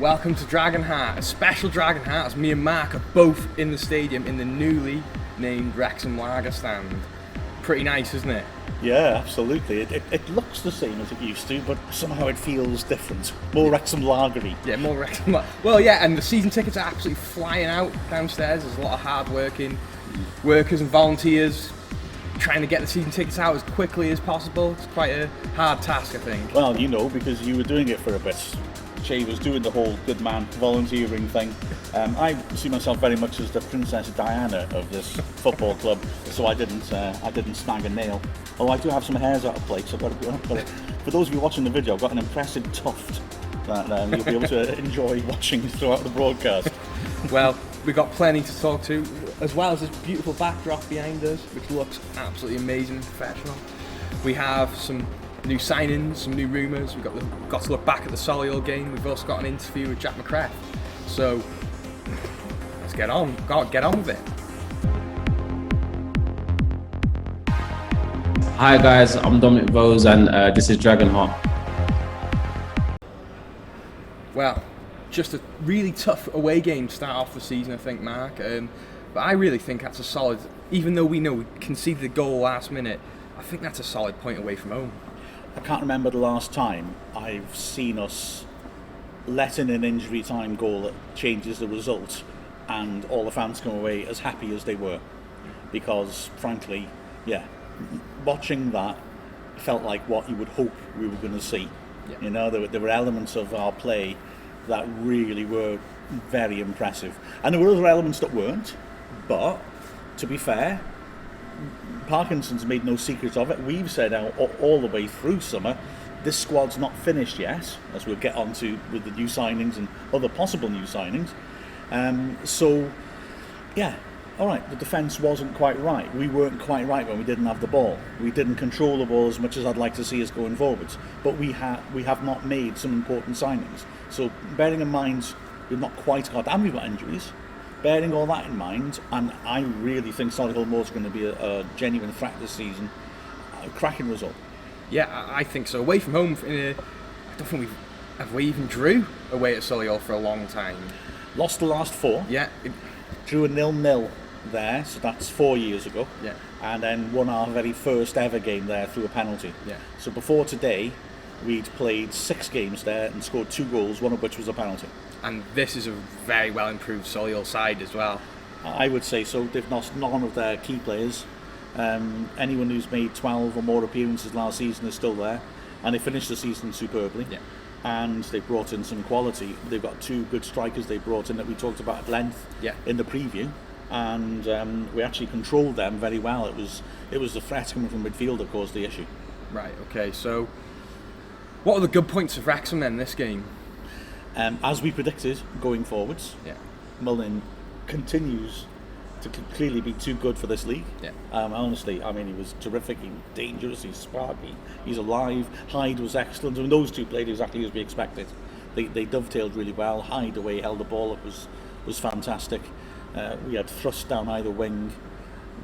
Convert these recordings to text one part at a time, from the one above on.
welcome to DragonHeart, a special DragonHeart as me and Mark are both in the stadium in the newly named Wrexham Lager stand. Pretty nice, isn't it? Yeah, absolutely. It looks the same as it used to, but somehow it feels different. More Wrexham Lagery. Yeah, more Wrexham Well, yeah, and the season tickets are absolutely flying out downstairs. There's a lot of hard-working workers and volunteers trying to get the season tickets out as quickly as possible. It's quite a hard task, I think. Well, you know, because you were doing it for a bit. Chay was doing the whole good man volunteering thing. I see myself very much as the Princess Diana of this football club, so I didn't snag a nail. Oh, I do have some hairs out of place. I've got to, for those of you watching the video, I've got an impressive tuft that you'll be able to enjoy watching throughout the broadcast. Well, we've got plenty to talk to, as well as this beautiful backdrop behind us, which looks absolutely amazing, professional. We have some new signings, some new rumours. We've got to look back at the Solihull game. We've also got an interview with Jack Mackreth. So let's get on with it. Hi guys, I'm Dominic Vose and this is DragonHeart. Well, just a really tough away game to start off the season, I think, Mark. But I really think that's a solid, even though we know we conceded the goal last minute, I think that's a solid point away from home. I can't remember the last time I've seen us let in an injury time goal that changes the result and all the fans come away as happy as they were. Because, frankly, yeah, watching that felt like what you would hope we were going to see. Yeah. You know, there were elements of our play that really were very impressive. And there were other elements that weren't, but, to be fair, Parkinson's made no secret of it. We've said all the way through summer, this squad's not finished yet, as we'll get on to with the new signings and other possible new signings. So, yeah, all right, the defence wasn't quite right. We weren't quite right when we didn't have the ball. We didn't control the ball as much as I'd like to see us going forwards. But we have not made some important signings. So, bearing in mind, we've not quite got, and we've got injuries. Bearing all that in mind, and I really think Solihull Moors is going to be a genuine threat this season. A cracking result. Yeah, I think so. Away from home, I don't think we even drew away at Solihull for a long time. Lost the last four. Yeah. Drew a 0-0 there, so that's 4 years ago. Yeah. And then won our very first ever game there through a penalty. Yeah. So before today, we'd played 6 games there and scored 2 goals, one of which was a penalty. And this is a very well improved Solihull side as well. I would say so. They've lost none of their key players. Anyone who's made 12 or more appearances last season is still there, and they finished the season superbly. Yeah. And they brought in some quality. They've got 2 good strikers they brought in that we talked about at length in the preview, and we actually controlled them very well. It was the threat coming from midfield that caused the issue. Right. Okay. So, what are the good points of Wrexham then this game? As we predicted, going forwards, Mullin continues to clearly be too good for this league. Yeah. Honestly, I mean, he was terrific, he's dangerous, he's sparky, he's alive. Hyde was excellent. I mean, those two played exactly as we expected. They dovetailed really well. Hyde, the way he held the ball up was fantastic. We had thrust down either wing.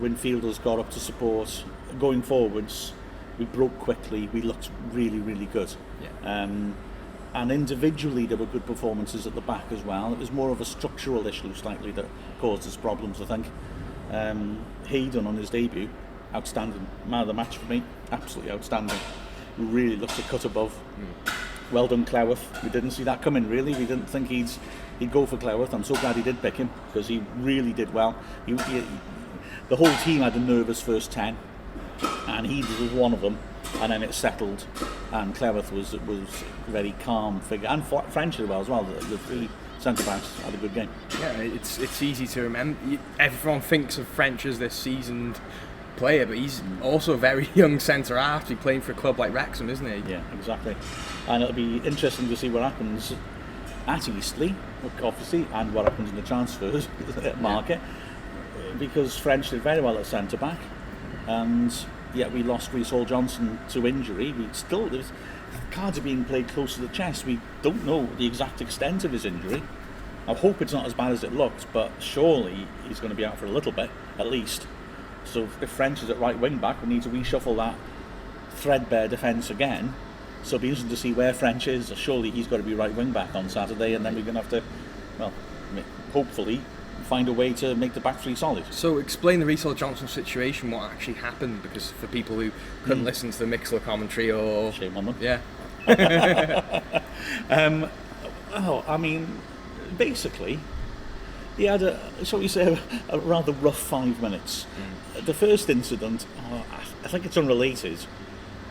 Winfielders got up to support. Going forwards, we broke quickly. We looked really, really good. Yeah. And individually there were good performances at the back as well. It was more of a structural issue slightly that caused us problems, I think. Hayden on his debut, outstanding. Man of the match for me, absolutely outstanding. We really looked a cut above. Well done, Cleworth. We didn't see that coming, really. We didn't think he'd go for Cleworth. I'm so glad he did pick him, because he really did well. The whole team had a nervous first 10, and he was one of them. And then it settled, and Cleworth was very calm figure, and French as well. The 3 centre backs had a good game. Yeah, it's easy to remember. Everyone thinks of French as this seasoned player, but he's also a very young centre half. He's playing for a club like Wrexham, isn't he? Yeah, exactly. And it'll be interesting to see what happens at Eastleigh, obviously, and what happens in the transfers market, because French did very well at centre back, and yet we lost Reece Hall-Johnson to injury. Cards are being played close to the chest. We don't know the exact extent of his injury. I hope it's not as bad as it looks, but surely he's going to be out for a little bit, at least. So if French is at right wing back, we need to reshuffle that threadbare defence again So it'll be interesting to see where French is. Surely he's got to be right wing back on Saturday, and then we're going to have to, well, hopefully find a way to make the back three solid. So explain the Reece Johnson situation, what actually happened, because for people who couldn't listen to the Mixler commentary or... Shame on them. Yeah. I mean, basically, he had a rather rough 5 minutes. The first incident, I think it's unrelated,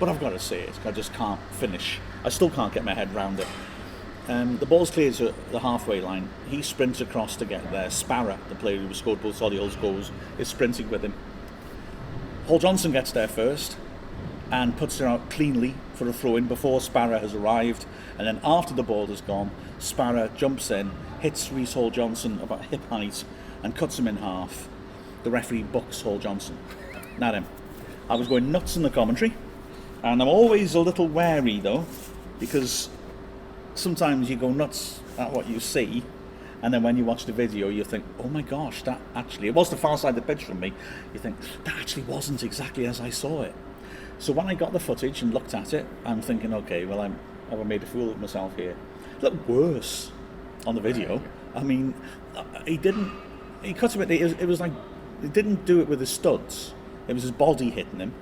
but I've got to say it. I just can't finish. I still can't get my head around it. The ball's cleared to the halfway line. He sprints across to get there. Sparrow, the player who scored both Solihull's goals, is sprinting with him. Hall Johnson gets there first and puts it out cleanly for a throw-in before Sparrow has arrived. And then after the ball has gone, Sparrow jumps in, hits Reece Hall Johnson about hip height and cuts him in half. The referee books Hall Johnson. Not him. I was going nuts in the commentary, and I'm always a little wary though, because sometimes you go nuts at what you see, and then when you watch the video you think, oh my gosh, that actually, it was the far side of the pitch from me, you think, that actually wasn't exactly as I saw it. So when I got the footage and looked at it, I'm thinking, okay, well, I've made a fool of myself here. It looked worse on the video. I mean, he cut him, it was like, he didn't do it with his studs, it was his body hitting him.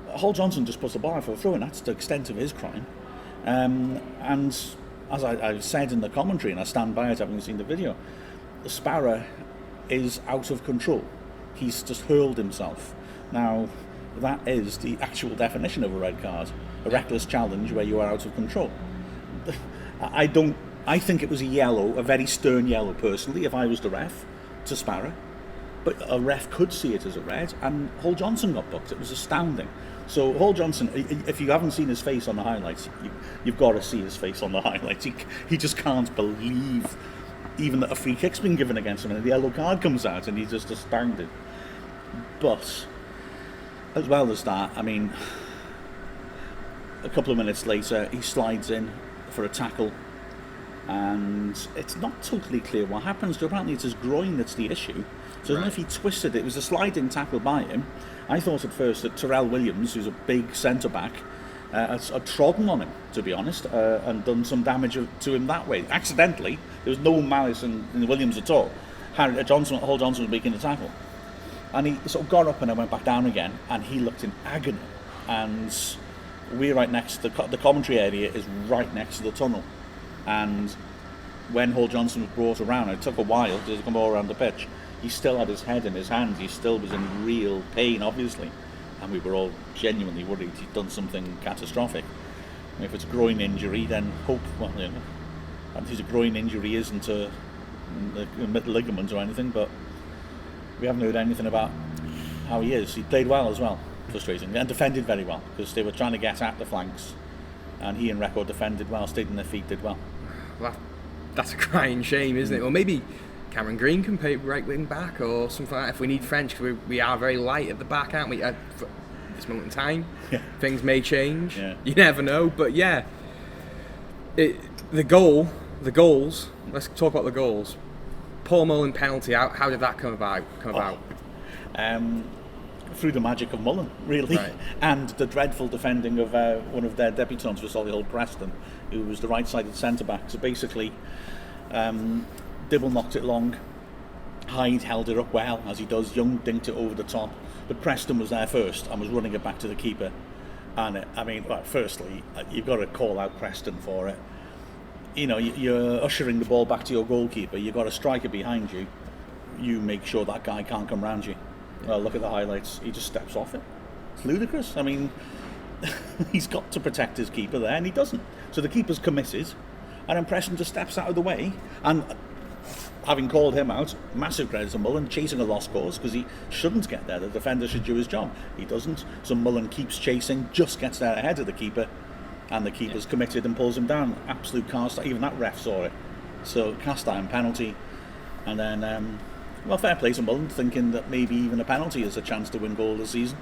Hall Johnson just puts the ball out for a throw, and that's the extent of his crime. And as I said in the commentary, and I stand by it having seen the video, Sparrow is out of control. He's just hurled himself. Now, that is the actual definition of a red card. A reckless challenge where you are out of control. I think it was a yellow, a very stern yellow personally, if I was the ref, to Sparrow. But a ref could see it as a red, and Hall Johnson got booked. It was astounding. So Hall Johnson, if you haven't seen his face on the highlights, you've got to see his face on the highlights. He just can't believe even that a free kick's been given against him, and the yellow card comes out, and he's just astounded. But as well as that, I mean, a couple of minutes later, he slides in for a tackle, and it's not totally clear what happens. Apparently it's his groin that's the issue. So I don't know if he twisted it. It was a sliding tackle by him. I thought at first that Terrell Williams, who's a big centre-back, had trodden on him, to be honest, and done some damage to him that way. Accidentally. There was no malice in Williams at all. Hall Johnson was making the tackle. And he sort of got up and then went back down again, and he looked in agony. And we're right next to the commentary area is right next to the tunnel. And when Hall Johnson was brought around, it took a while to come all around the pitch. He still had his head in his hands. He still was in real pain, obviously. And we were all genuinely worried he'd done something catastrophic. And if it's a groin injury, then and his groin injury isn't a middle ligament or anything, but we haven't heard anything about how he is. He played well as well, frustrating, and defended very well, because they were trying to get at the flanks, and he and Record defended well, stayed on their feet, did well. That's a crying shame, isn't it? Well, maybe Cameron Green can play right wing back or something like that if we need French, because we are very light at the back, aren't we? At this moment in time, things may change. Yeah. You never know, but yeah, the goals. Let's talk about the goals. Paul Mullin penalty. How did that come about? Through the magic of Mullin, really, right. And the dreadful defending of one of their debutants for Solihull, Preston, who was the right-sided centre-back. So basically, Dibble knocked it long, Hyde held it up well, as he does, Young dinked it over the top, but Preston was there first and was running it back to the keeper. And firstly, you've got to call out Preston for it. You know, you're ushering the ball back to your goalkeeper, you've got a striker behind you, you make sure that guy can't come round you. Well, look at the highlights, he just steps off it. It's ludicrous. I mean, he's got to protect his keeper there, and he doesn't. So the keeper's committed, and then Preston just steps out of the way, and having called him out, massive credit to Mullin, chasing a lost cause, because he shouldn't get there. The defender should do his job. He doesn't. So Mullin keeps chasing, just gets there ahead of the keeper, and the keeper's committed and pulls him down. Absolute cast. Even that ref saw it. So cast iron penalty, and then fair play to Mullin, thinking that maybe even a penalty is a chance to win goal this season.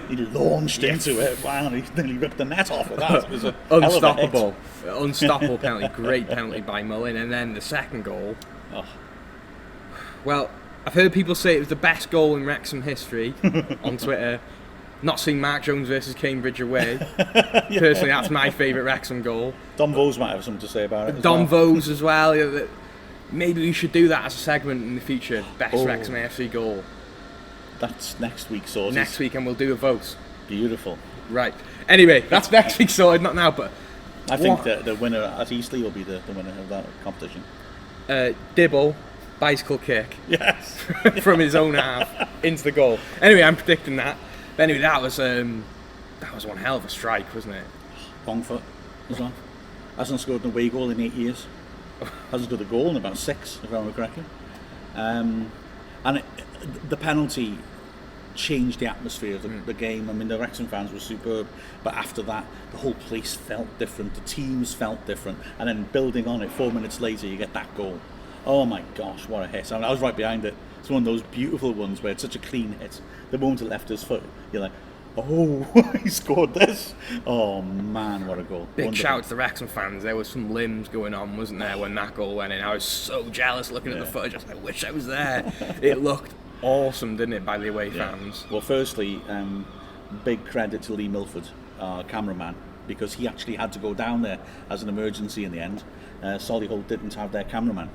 He launched into it. Wow, he nearly ripped the net off with that. It was unstoppable penalty. Great penalty by Mullin, and then the second goal. Oh. Well, I've heard people say it was the best goal in Wrexham history on Twitter. Not seeing Mark Jones versus Cambridge away. Personally, that's my favourite Wrexham goal. Dom Vose might have something to say about it. Dom Vose as well. Yeah, maybe we should do that as a segment in the future. Best Wrexham AFC goal. That's next week, sorted. Next week, and we'll do a vote. Beautiful. Right. Anyway, that's next week sorted, not now, but... I think that the winner at Eastleigh will be the winner of that competition. Dibble, bicycle kick. Yes. From his own half into the goal. Anyway, I'm predicting that. But anyway, that was one hell of a strike, wasn't it? Wrong foot as well. Hasn't scored an away goal in 8 years. Hasn't scored a goal in about 6, if I remember correctly. The penalty changed the atmosphere of the game. I mean, the Wrexham fans were superb, but after that, the whole place felt different. The teams felt different, and then building on it, 4 minutes later, you get that goal. Oh my gosh, what a hit! I mean, I was right behind it. It's one of those beautiful ones where it's such a clean hit. The moment it left his foot, you're like, oh, he scored this. Oh man, what a goal. Big Wonderful. shout to the Wrexham fans. There was some limbs going on, wasn't there, when that goal went in. I was so jealous looking at the footage. I was like, I wish I was there. It looked awesome, didn't it, by the away fans? Well, firstly, big credit to Lee Milford, our cameraman, because he actually had to go down there as an emergency in the end. Solihull didn't have their cameraman,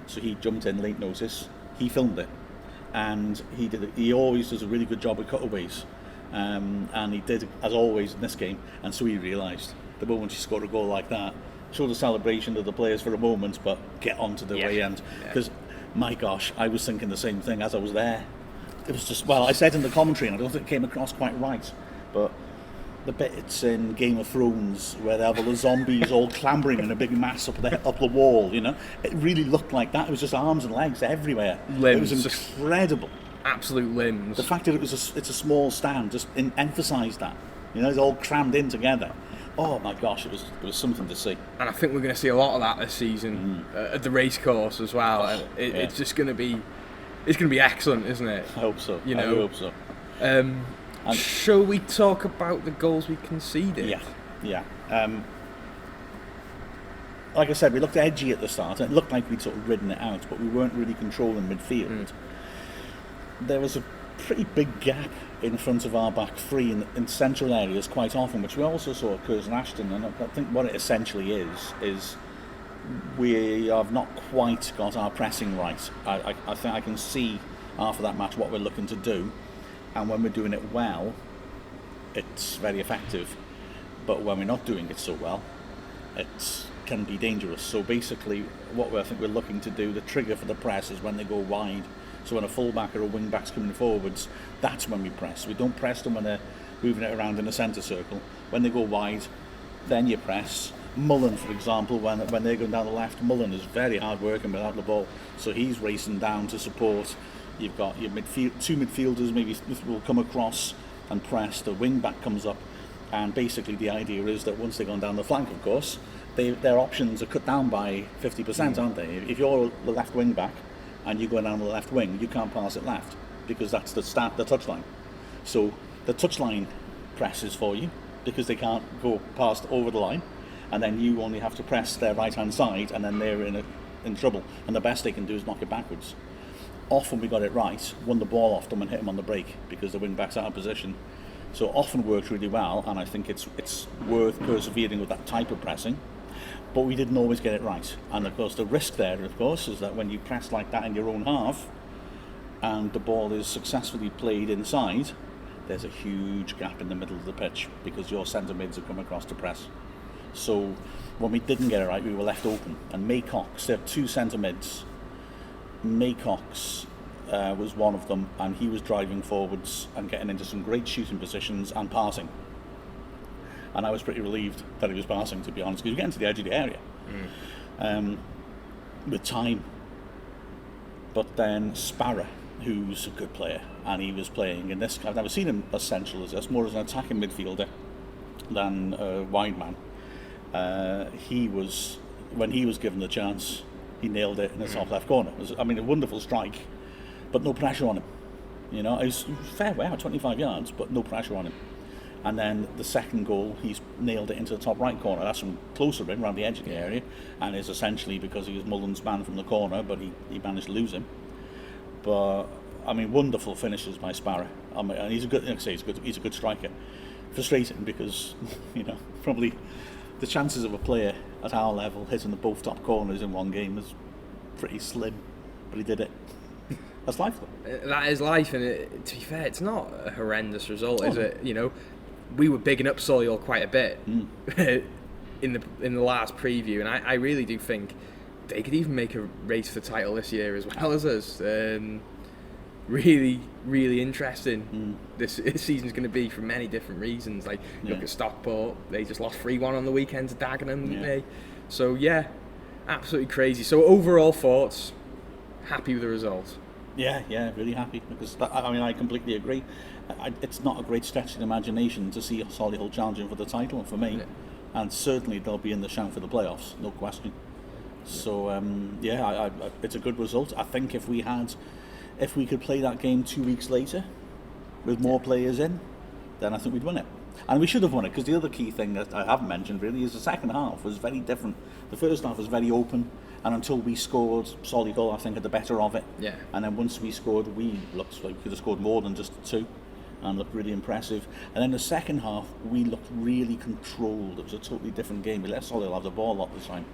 so he jumped in late notice. He filmed it, and he always does a really good job with cutaways, and he did, as always in this game. And so he realised the moment he scored a goal like that, show the celebration of the players for a moment, but get on to the way end. Because my gosh, I was thinking the same thing as I was there. It was just, well, I said in the commentary, and I don't think it came across quite right, but the bits in Game of Thrones where they have all the zombies all clambering in a big mass up the wall, you know, it really looked like that. It was just arms and legs everywhere. Limbs, it was incredible. Absolute limbs. The fact that it's a small stand just emphasised that. You know, it's all crammed in together. Oh my gosh, it was something to see. And I think we're going to see a lot of that this season at the racecourse as well. It's just going to be, excellent, isn't it? I hope so. You know, I hope so. Shall we talk about the goals we conceded? Yeah. Like I said, we looked edgy at the start. It looked like we'd sort of ridden it out, but we weren't really controlling midfield. There was a pretty big gap in front of our back three in central areas quite often, which we also saw at Curzon Ashton. And I think what it essentially is we have not quite got our pressing right. I think I can see after that match what we're looking to do, and when we're doing it well, it's very effective. But when we're not doing it so well, it can be dangerous. So basically, what I think we're looking to do, the trigger for the press is when they go wide. So when a fullback or a wing back's coming forwards, that's when we press. We don't press them when they're moving it around in a centre circle. When they go wide, then you press. Mullen, for example, when they're going down the left, Mullen is very hard working without the ball, so he's racing down to support. You've got your two midfielders maybe will come across and press. The wing back comes up, and basically the idea is that once they've gone down the flank, of course, their options are cut down by 50%, aren't they? If you're the left wing back and you go down the left wing, you can't pass it left because that's the touchline. So the touchline presses for you because they can't go past over the line, and then you only have to press their right hand side, and then they're in trouble. And the best they can do is knock it backwards. Often we got it right, won the ball off them and hit them on the break because the wing back's out of position. So often works really well, and I think it's worth persevering with that type of pressing. But we didn't always get it right. And of course the risk there, of course, is that when you press like that in your own half and the ball is successfully played inside, there's a huge gap in the middle of the pitch because your centre mids have come across to press. So when we didn't get it right, we were left open. And Maycox, there are two centre mids. Maycox was one of them, and he was driving forwards and getting into some great shooting positions and passing. And I was pretty relieved that he was passing, to be honest, because you're getting to the edge of the area with time. But then Sparrow, who's a good player, and he was playing in this. I've never seen him as central as this, more as an attacking midfielder than a wide man. When he was given the chance, he nailed it in the top left corner. It was, a wonderful strike, but no pressure on him. You know, it was fair way out, 25 yards, but no pressure on him. And then the second goal, he's nailed it into the top right corner. That's from closer in, around the edge of the area, and is essentially because he was Mullen's man from the corner, but he managed to lose him. But I mean, wonderful finishes by Sparrow. I mean, and he's a good, like I say, he's a good striker. Frustrating because, probably the chances of a player at our level hitting the both top corners in one game is pretty slim, but he did it. That's life, though. That is life, and to be fair, it's not a horrendous result, is it? We were bigging up Solihull quite a bit in the last preview, and I really do think they could even make a race for the title this year as well as us. Really, really interesting. This season's going to be for many different reasons. Like, look at Stockport, they just lost 3-1 on the weekend to Dagenham, didn't they? So, yeah, absolutely crazy. So, overall thoughts, happy with the result? Yeah, really happy, because, I completely agree. It's not a great stretch of the imagination to see Solihull challenging for the title for me, and certainly they'll be in the shout for the playoffs, no question. So, it's a good result. I think if we could play that game 2 weeks later with more players in, then I think we'd win it. And we should have won it, because the other key thing that I haven't mentioned really is the second half was very different. The first half was very open, and until we scored, Solihull, I think, had the better of it. Yeah. And then once we scored, we looked like we could have scored more than just 2, and looked really impressive. And then the second half, we looked really controlled. It was a totally different game. We let Solihull have the ball a lot of the time,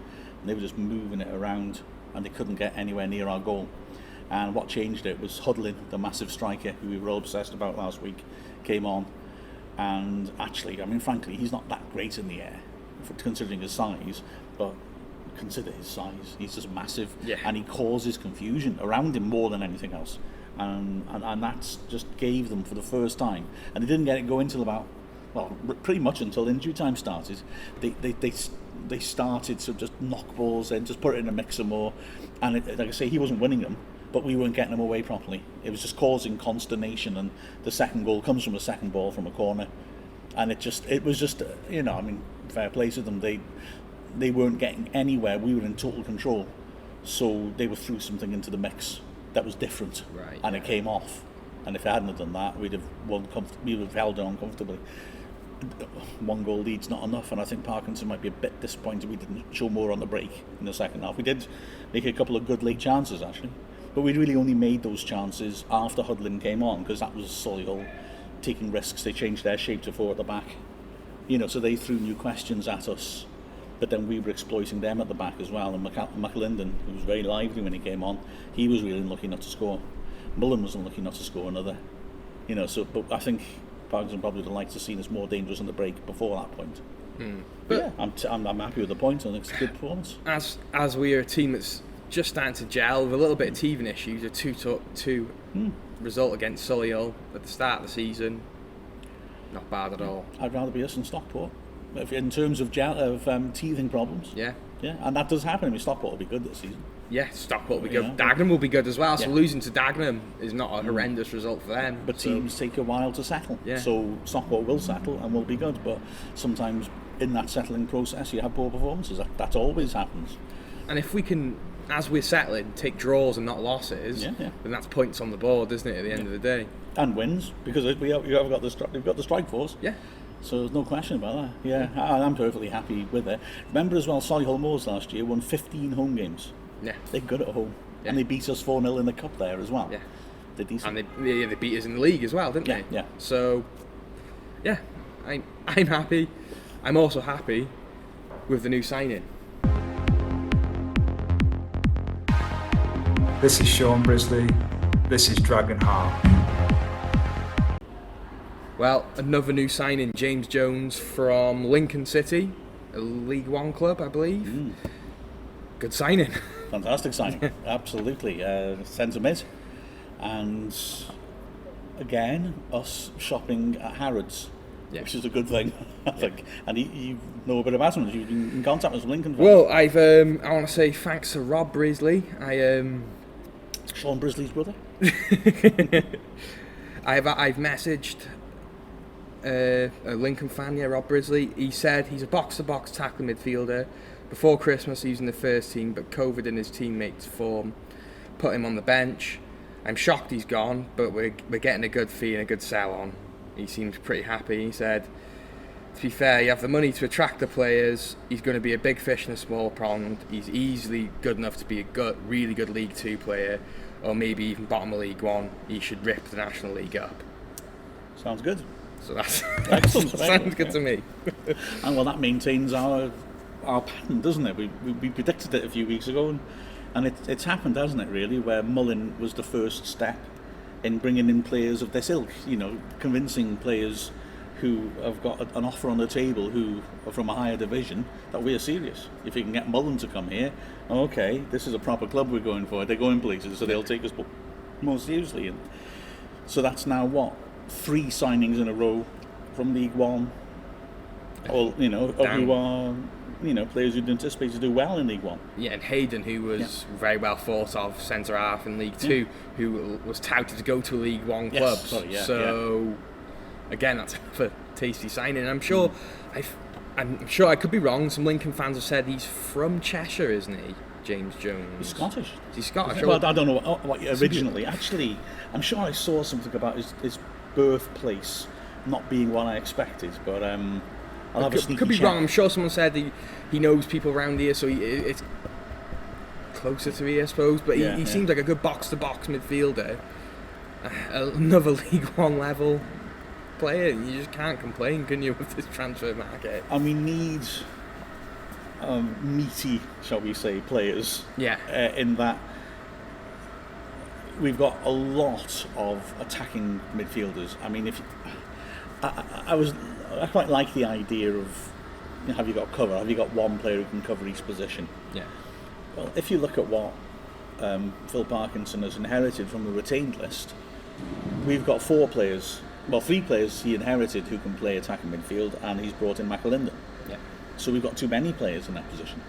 and they were just moving it around, and they couldn't get anywhere near our goal. And what changed it was Hudlin, the massive striker who we were all obsessed about last week, came on. And actually, frankly, he's not that great in the air, considering his size, but consider his size. He's just massive, and he causes confusion around him more than anything else. And that's just gave them for the first time. And they didn't get it going until pretty much until injury time started. They started to just knock balls in, just put it in a mixer more. And like I say, he wasn't winning them, but we weren't getting them away properly. It was just causing consternation, and the second goal comes from a second ball from a corner, and it was just fair play to them. They weren't getting anywhere. We were in total control, so they were threw something into the mix that was different, and it came off. And if they hadn't have done that, we'd have won. We would have held on comfortably. 1 goal lead's not enough, and I think Parkinson might be a bit disappointed we didn't show more on the break in the second half. We did make a couple of good late chances actually, but we really only made those chances after Hudlin came on, because that was Solihull taking risks. They changed their shape to 4 at the back, so they threw new questions at us, but then we were exploiting them at the back as well. And McAlinden, who was very lively when he came on, he was really unlucky not to score. Mullen was unlucky not to score another, but I think Parkinson probably would have liked to have seen us more dangerous on the break before that point. But yeah, I'm happy with the point. I think it's a good performance. As we are a team that's just starting to gel with a little bit of teething issues, a 2-2 result against Solihull at the start of the season, not bad at all. I'd rather be us than Stockport in terms of teething problems. Yeah, and that does happen. Stockport will be good this season. Yeah, Stockport will be good. Dagenham will be good as well. So losing to Dagenham is not a horrendous result for them. But teams take a while to settle. Yeah. So Stockport will settle and will be good. But sometimes in that settling process, you have poor performances. That always happens. And if we can, as we're settling, take draws and not losses, then that's points on the board, isn't it? At the end of the day, and wins, because we've got the strike force. Yeah. So there's no question about that. Yeah, I'm perfectly happy with it. Remember as well, Solihull Moors last year won 15 home games. Yeah, they're good at home, and they beat us 4-0 in the cup there as well. Yeah, they're decent, and they beat us in the league as well, didn't they? Yeah. So, yeah, I'm happy. I'm also happy with the new signing. This is Sean Brisley. This is Dragonheart. Well, another new signing, James Jones from Lincoln City, a League One club, I believe. Good signing. Fantastic signing. Absolutely. Centre mid. And again, us shopping at Harrods, which is a good thing, I think. And you know a bit about him. You've been in contact with Lincoln. Well, I want to say thanks to Rob Brisley. Sean Brisley's brother. I've messaged a Lincoln fan, Rob Brisley. He said he's a box-to-box tackling midfielder. Before Christmas, he was in the first team, but COVID and his teammates' form put him on the bench. I'm shocked he's gone, but we're getting a good fee and a good sell on. He seems pretty happy. He said, to be fair, you have the money to attract the players. He's going to be a big fish in a small pond. He's easily good enough to be a really good League Two player. or maybe even bottom of League One, he should rip the National League up. Sounds good. So that's Excellent. sounds good to me. And well, that maintains our pattern, doesn't it? We predicted it a few weeks ago, and it's happened, hasn't it? Really, where Mullin was the first step in bringing in players of this ilk. Convincing players who have got an offer on the table, who are from a higher division, that we're serious. If you can get Mullin to come here, okay, this is a proper club we're going for. They're going places, so they'll take us more seriously. And so that's now 3 signings in a row from League One. All who are players who'd anticipate to do well in League One. Yeah, and Hayden, who was very well thought of centre half in League Two, who was touted to go to a League One club. Again, that's a tasty signing. I'm sure I could be wrong. Some Lincoln fans have said he's from Cheshire, isn't he, James Jones? He's Scottish. He's Scottish. Well, I don't know what originally. Actually, I'm sure I saw something about his birthplace not being what I expected, but I'll have a sneaky could be check. wrong. I'm sure someone said he knows people around here, so it's closer to here, I suppose. But he seems like a good box-to-box midfielder. Another League One level player. You just can't complain, can you, with this transfer market? And we need meaty, shall we say, players. Yeah. In that we've got a lot of attacking midfielders. I mean, I quite like the idea of have you got cover? Have you got one player who can cover each position? Yeah. Well, if you look at what Phil Parkinson has inherited from the retained list, we've got 3 players he inherited who can play attacking midfield, and he's brought in McAlinden. Yeah. So we've got too many players in that position.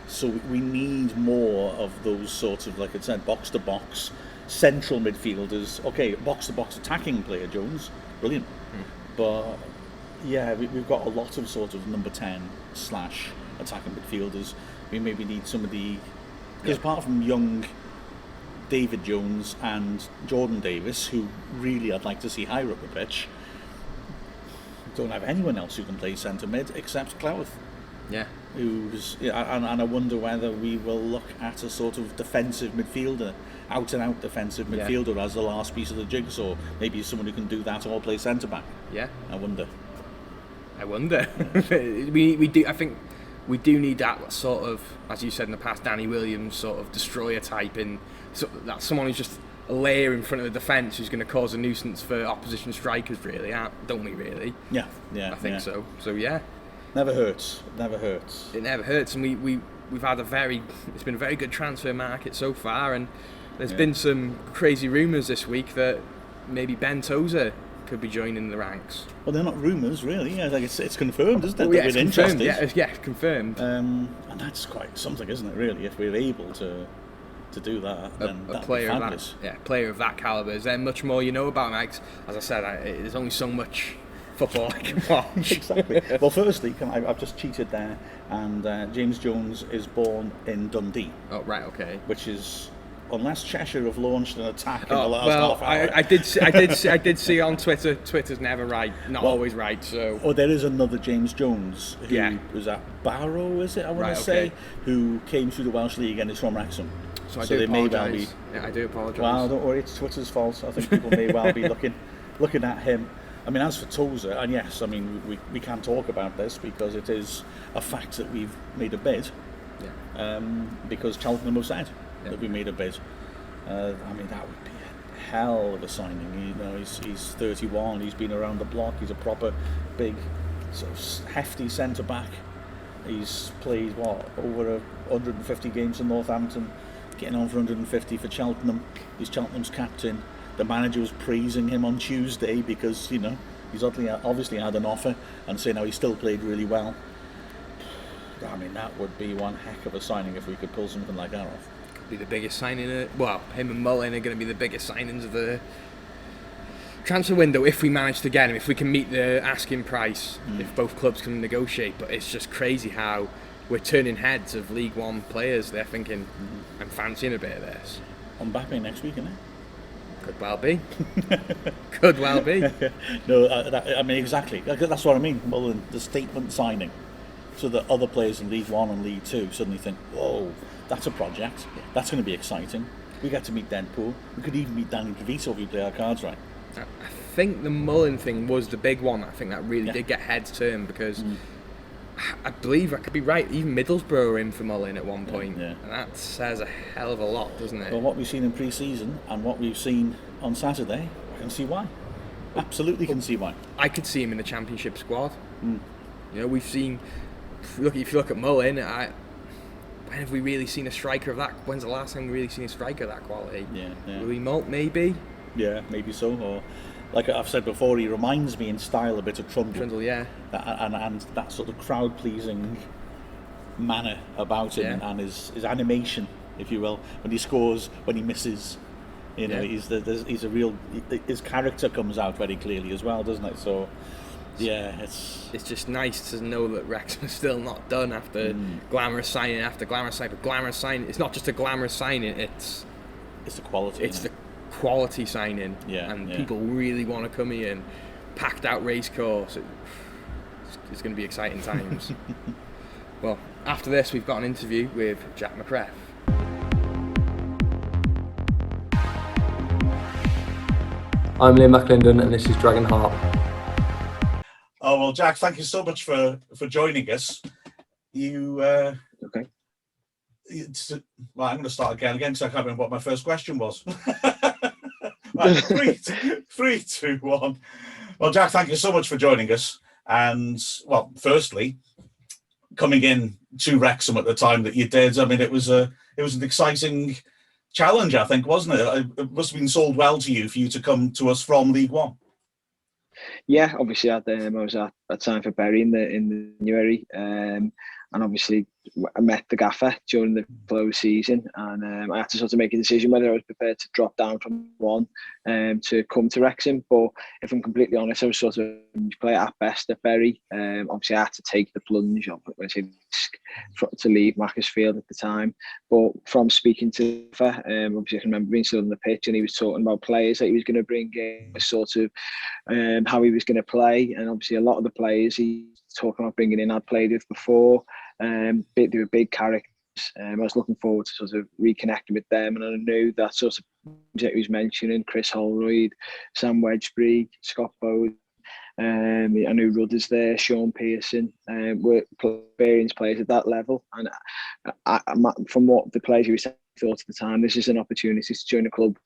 So we need more of those sorts of, like I said, box-to-box, central midfielders. Okay, box-to-box attacking player, Jones, brilliant. But yeah, we've got a lot of sort of number 10 / attacking midfielders. We maybe need somebody, because apart from young David Jones and Jordan Davis, who really I'd like to see higher up the pitch, don't have anyone else who can play centre mid except Clouth. Yeah. And I wonder whether we will look at a sort of defensive midfielder, out and out defensive midfielder as the last piece of the jigsaw. Maybe someone who can do that or play centre back. Yeah. I wonder. we do. I think we do need that sort of, as you said in the past, Danny Williams sort of destroyer type, and so that's someone who's just a layer in front of the defence who's going to cause a nuisance for opposition strikers. Really, don't we? Really? Yeah. I think so. So yeah. Never hurts. It never hurts, and we've had it's been a very good transfer market so far, and there's been some crazy rumours this week that maybe Ben Tozer could be joining the ranks. Well, they're not rumours, really. Yeah, like it's confirmed, isn't it? It's confirmed. Yeah, confirmed. And that's quite something, isn't it? Really, if we're able to do that, then that'd be fabulous. Player of that calibre. Is there much more you know about him? As I said, there's only so much football I can watch. Exactly. Well, firstly, I've just cheated there, and James Jones is born in Dundee. Oh, right, okay. Which is, unless Cheshire have launched an attack in the last half hour. I did see on Twitter. Twitter's never right, always right. So. Or there is another James Jones who was at Barrow, is it? I want to say, who came through the Welsh League and is from Wrexham. So I do apologise. I do apologise. Well, don't worry, it's Twitter's fault. I think people may well be looking at him. I mean, as for Tozer, and yes, I mean, we can talk about this because it is a fact that we've made a bid. Yeah. Because Cheltenham have said that we made a bid. I mean, that would be a hell of a signing. He's 31. He's been around the block. He's a proper big, sort of hefty centre back. He's played over 150 games in Northampton, getting on for 150 for Cheltenham. He's Cheltenham's captain. The manager was praising him on Tuesday because, he's obviously had an offer, and saying how he still played really well. I mean, that would be one heck of a signing if we could pull something like that off. Could be the biggest signing. Him and Mullin are going to be the biggest signings of the transfer window if we manage to get him, if we can meet the asking price, if both clubs can negotiate. But it's just crazy how we're turning heads of League One players. They're thinking, I'm fancying a bit of this. Mbappe next week, isn't it? Could well be. Could well be. No, I mean, exactly. That's what I mean. Well, the statement signing, so that other players in League One and League Two suddenly think, whoa, that's a project. That's going to be exciting. We get to meet Denpool. We could even meet Danny Griffiths if we play our cards right. I think the Mullin thing was the big one. I think that really did get heads turned because I believe, I could be right, even Middlesbrough were in for Mullin at one point. Yeah. And that says a hell of a lot, doesn't it? Well, what we've seen in pre-season and what we've seen on Saturday, I can see why. Absolutely can see why. I could see him in the Championship squad. You know, we've seen, if you look at Mullin, when have we really seen a striker of that? When's the last time we really seen a striker of that quality? Yeah. Louis Moult, maybe? Yeah, maybe so. Or, like I've said before, he reminds me in style a bit of Trundle. Yeah. And that sort of crowd-pleasing manner about him and his animation, if you will, when he scores, when he misses. You know, he's a real. His character comes out very clearly as well, doesn't it? So, yeah, it's just nice to know that Wrexham is still not done after glamorous signing after glamorous signing. But glamorous signing, it's not just a glamorous signing. It's the quality. It's the quality signing. People really want to come here and packed out race course. It's going to be exciting times. Well, after this, we've got an interview with Jack Mackreth. I'm Liam McClendon and this is DragonHeart. Oh, well, Jack, thank you so much for joining us. You, Okay. Well, I'm going to start again because I can't remember what my first question was. Right, three, two, one. Well, Jack, thank you so much for joining us. And, well, firstly, coming in to Wrexham at the time that you did, I mean, it was an exciting challenge, I think, wasn't it? It must have been sold well to you for you to come to us from League One. Yeah, obviously I was at time for Bury in January, and obviously I met the gaffer during the close season, and I had to sort of make a decision whether I was prepared to drop down from one to come to Wrexham. But if I'm completely honest, I was sort of play at best at Bury. Obviously I had to take the plunge to leave Macclesfield at the time. But from speaking to obviously I can remember being still on the pitch and he was talking about players that he was going to bring in, sort of how he was going to play, and obviously a lot of the players he was talking about bringing in I'd played with before. They were big characters. I was looking forward to sort of reconnecting with them, and I knew that sort of that he was mentioning, Chris Holroyd, Sam Wedgbury, Scott Bowes. I knew Rudders there, Sean Pearson, were experienced players at that level. And from what the players who thought at the time, this is an opportunity to join a club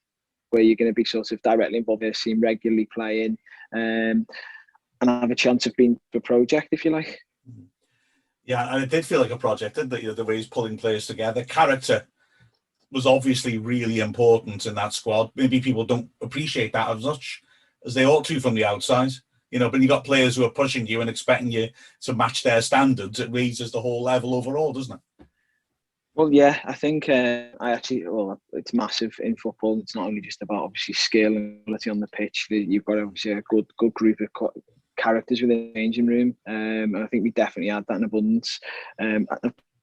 where you're going to be sort of directly involved in a team, regularly playing, and have a chance of being a project, if you like. Yeah, and it did feel like a project, didn't it? You know, the way he's pulling players together. Character was obviously really important in that squad. Maybe people don't appreciate that as much as they ought to from the outside. You know, but you got players who are pushing you and expecting you to match their standards. It raises the whole level overall, doesn't it? Well, yeah, I think it's massive in football. It's not only just about obviously skill and ability on the pitch. You've got obviously a good group of characters within the changing room, and I think we definitely had that in abundance. I've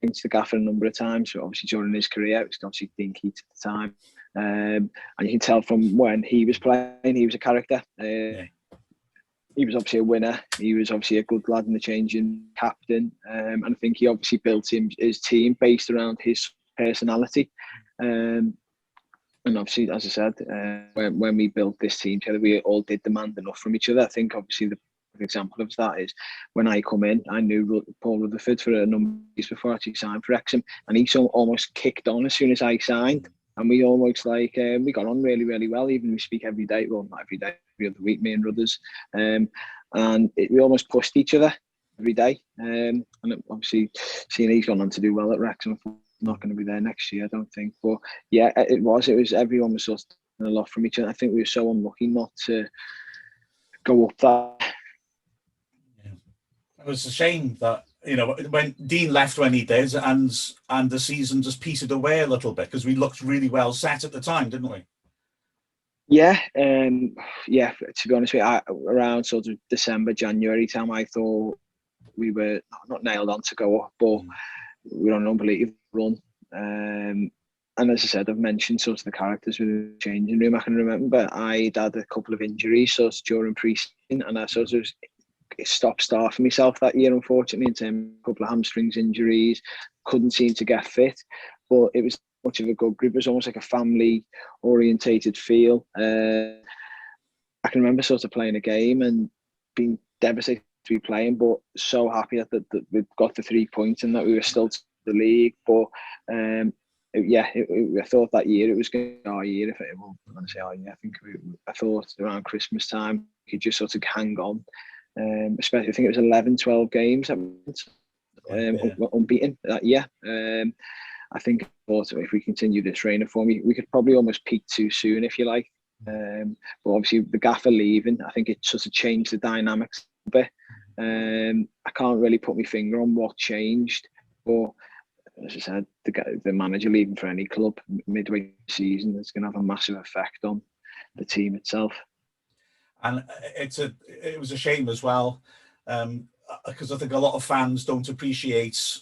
been to the gaffer a number of times, so obviously during his career, it was obviously Dean Keats at the time, and you can tell from when he was playing, he was a character. He was obviously a winner. He was obviously a good lad in the changing captain, and I think he obviously built his team based around his personality. And obviously, as I said, when we built this team together, we all did demand enough from each other. I think obviously the example of that is when I come in, I knew Paul Rutherford for a number of years before I actually signed for Wrexham, and he almost kicked on as soon as I signed. And we almost we got on really, really well. Even we speak every day, well, not every day, every other week, me and Rudders. We almost pushed each other every day. And obviously, seeing he's gone on to do well at Wrexham, not going to be there next year, I don't think. But yeah, it was everyone was sort of a lot from each other. I think we were so unlucky not to go up that. Yeah. It was a shame that, you know, when Dean left when he did, and the season just petered away a little bit because we looked really well set at the time, didn't we? Yeah, to be honest with you, around sort of December, January time, I thought we were not nailed on to go up, but we were on an unbelievable run. And as I said, I've mentioned sort of the characters within the changing room. I can remember I'd had a couple of injuries sort of during pre-season, and I sort of stop-start for myself that year, unfortunately, in terms of a couple of hamstrings injuries. Couldn't seem to get fit. But it was much of a good group. It was almost like a family orientated feel. I can remember sort of playing a game and being devastated to be playing, but so happy that we got the 3 points and that we were still to the league. But I thought that year it was going to be our year. I'm going to say our year. I thought around Christmas time we could just sort of hang on. Especially, I think it was 11, 12 games unbeaten that year. I think if we continue this reign of form, we could probably almost peak too soon, if you like. But obviously, the gaffer leaving, I think it sort of changed the dynamics a bit. I can't really put my finger on what changed, but as I said, the manager leaving for any club midway season is going to have a massive effect on the team itself. And it was a shame as well, because I think a lot of fans don't appreciate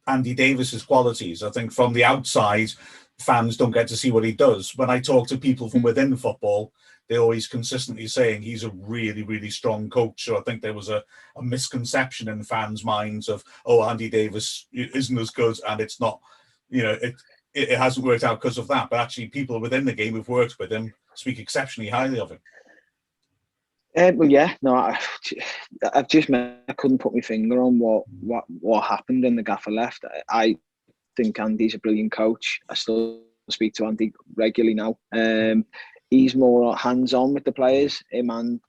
Andy Davis's qualities. I think from the outside, fans don't get to see what he does. When I talk to people from within football, they're always consistently saying he's a really, really strong coach. So I think there was a misconception in fans' minds of, Andy Davis isn't as good, and it's not, it hasn't worked out because of that. But actually, people within the game who've worked with him speak exceptionally highly of him. I couldn't put my finger on what happened when the gaffer left. I think Andy's a brilliant coach. I still speak to Andy regularly now. He's more hands-on with the players. Him and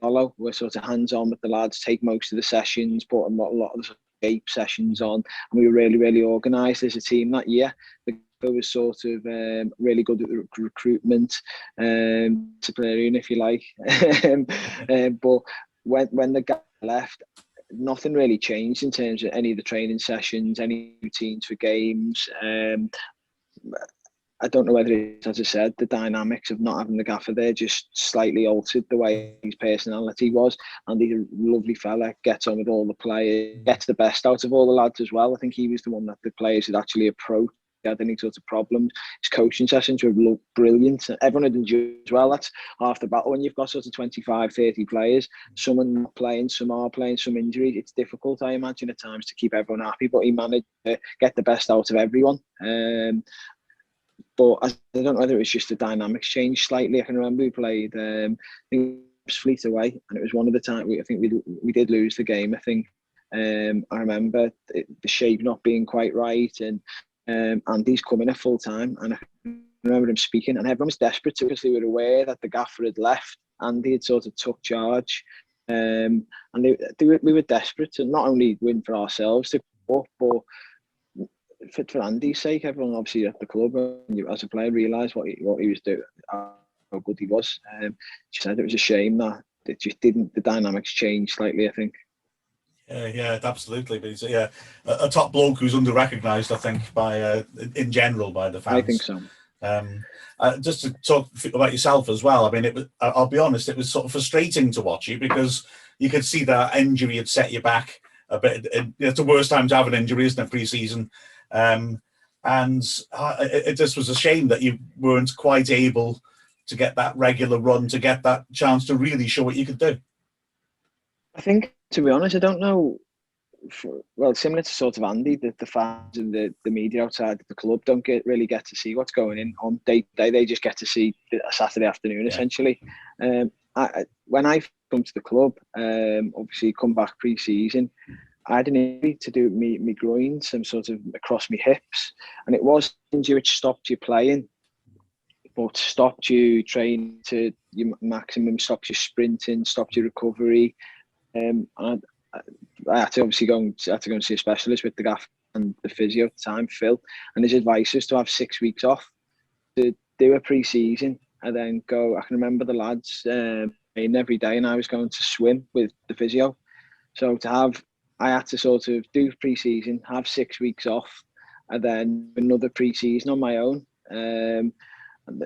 Hollow were sort of hands-on with the lads, take most of the sessions, put a lot of the escape sessions on, and we were really, really organised as a team that year. The was sort of really good at the recruitment, disciplinarian, if you like. But when the guy left, nothing really changed in terms of any of the training sessions, any routines for games. I don't know whether it's, as I said, the dynamics of not having the gaffer there just slightly altered the way his personality was. And he's a lovely fella, gets on with all the players, gets the best out of all the lads as well. I think he was the one that the players had actually approached. Had any sort of problems. His coaching sessions were brilliant. Everyone had enjoyed as well. That's half the battle when you've got sort of 25, 30 players. Some are not playing, some are playing, some injuries. It's difficult, I imagine, at times to keep everyone happy, but he managed to get the best out of everyone. But I don't know whether it was just the dynamics changed slightly. I can remember we played Fleet away, and it was one of the times I think we did lose the game. I think I remember the shape not being quite right, and Andy's coming at full time, and I remember him speaking, and everyone was desperate because they were aware that the gaffer had left. Andy had sort of took charge, and we were desperate to not only win for ourselves to go up, but for Andy's sake. Everyone obviously at the club, as a player, realised what he was doing, how good he was. She said it was a shame that it just didn't. The dynamics changed slightly, I think. Yeah, absolutely. But he's a top bloke who's under-recognised, I think, by in general by the fans. I think so. Just to talk about yourself as well. I mean, I'll be honest, it was sort of frustrating to watch you because you could see that injury had set you back a bit. It's the worst time to have an injury, isn't it, pre-season? And it just was a shame that you weren't quite able to get that regular run, to get that chance to really show what you could do. I think, to be honest, I don't know. Similar to sort of Andy, the fans and the media outside the club don't really get to see what's going on day to day. They just get to see a Saturday afternoon, essentially. When I come to the club, obviously come back pre-season, I had an injury to do with me groin, some sort of across my hips, and it was an injury which stopped you playing, but stopped you training to your maximum, stopped you sprinting, stopped your recovery. And I had to obviously go and see a specialist with the gaff and the physio at the time, Phil, and his advice was to have 6 weeks off to do a pre-season and then go. I can remember the lads training every day, and I was going to swim with the physio. So I had to sort of do pre-season, have 6 weeks off, and then another pre-season on my own. It